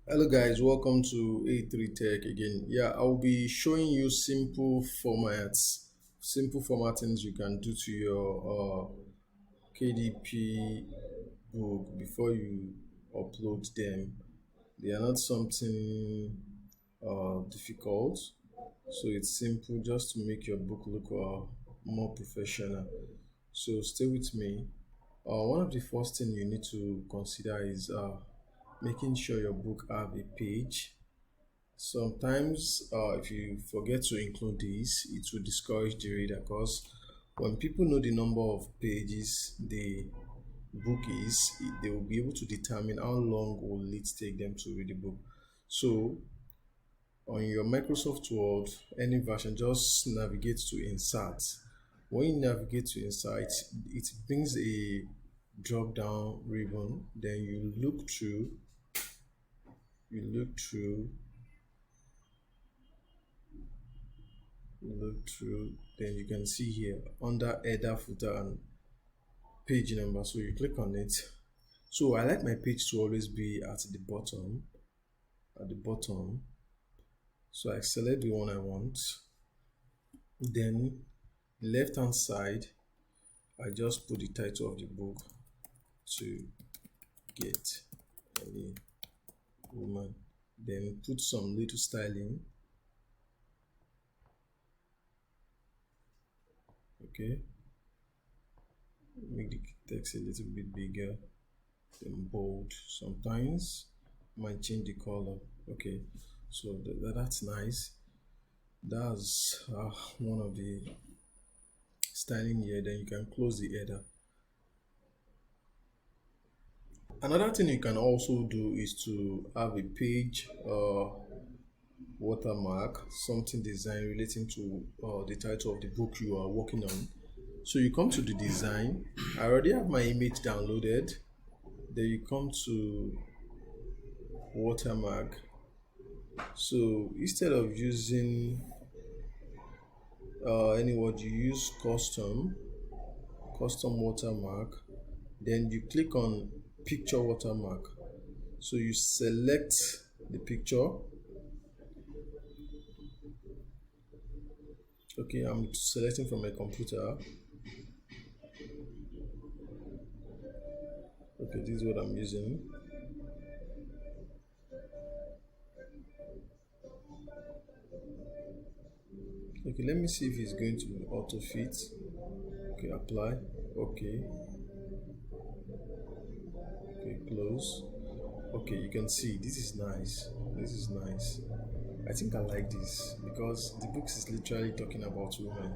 Hello guys, welcome to A3 Tech again. I'll be showing you simple formattings you can do to your KDP book before you upload them. They are not something difficult, so it's simple just to make your book look more professional. So stay with me. One of the first thing you need to consider is making sure your book have a page. Sometimes, if you forget to include this, it will discourage the reader because when people know the number of pages the book is, they will be able to determine how long will it take them to read the book. So, on your Microsoft Word, any version, just navigate to Insert. When you navigate to Insert, it brings a drop down ribbon. Then you look through, then you can see here under header, footer, and page number. So you click on it. So I like my page to always be at the bottom. So I select the one I want. Then left hand side, I just put the title of the book to get any woman. Then put some little styling. Okay, make the text a little bit bigger, then bold. Sometimes might change the color. Okay, so that's nice. That's one of the styling here. Then you can close the header. Another thing you can also do is to have a page watermark, something design relating to the title of the book you are working on. So you come to the design. I already have my image downloaded. Then you come to watermark. So instead of using any word, you use custom watermark. Then you click on picture watermark. So you select the picture. Okay, I'm selecting from my computer. Okay, this is what I'm using. Okay, let me see if it's going to auto fit. Okay, apply. Okay, close. Okay, you can see this is nice. I think I like this because the book is literally talking about women.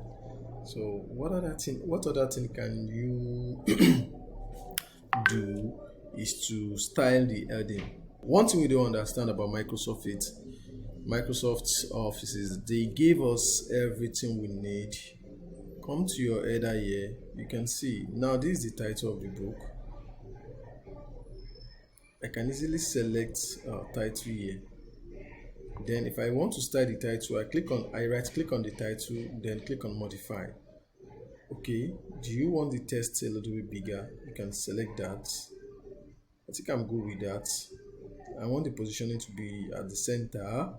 So what other thing can you do is to style the heading. One thing we don't understand about Microsoft Offices, they gave us everything we need. Come to your header here, you can see now this is the title of the book. I can easily select title here. Then if I want to style the title, I right click on the title, then click on modify. Okay, do you want the text a little bit bigger? You can select that. I think I'm good with that. I want the positioning to be at the center.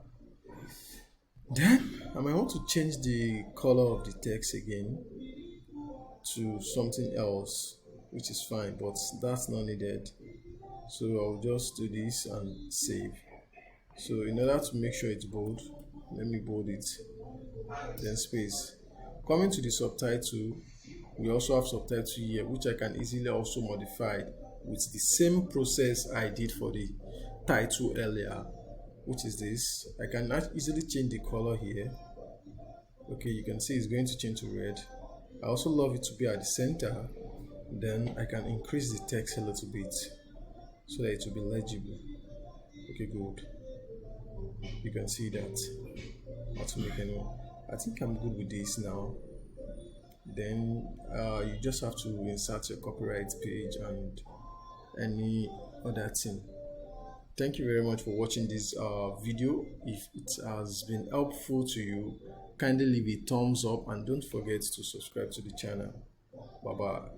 Then I might want to change the color of the text again to something else, which is fine, but that's not needed. So I'll just do this and save. So in order to make sure it's bold, let me bold it, then space. Coming to the subtitle, we also have subtitle here, which I can easily also modify with the same process I did for the title earlier, which is this. I can easily change the color here. Okay, you can see it's going to change to red. I also love it to be at the center. Then I can increase the text a little bit so that it will be legible. Okay, good. You can see that. Not to make anyone. I think I'm good with this now. Then you just have to insert your copyright page and any other thing. Thank you very much for watching this video. If it has been helpful to you, kindly leave a thumbs up and don't forget to subscribe to the channel. Bye bye.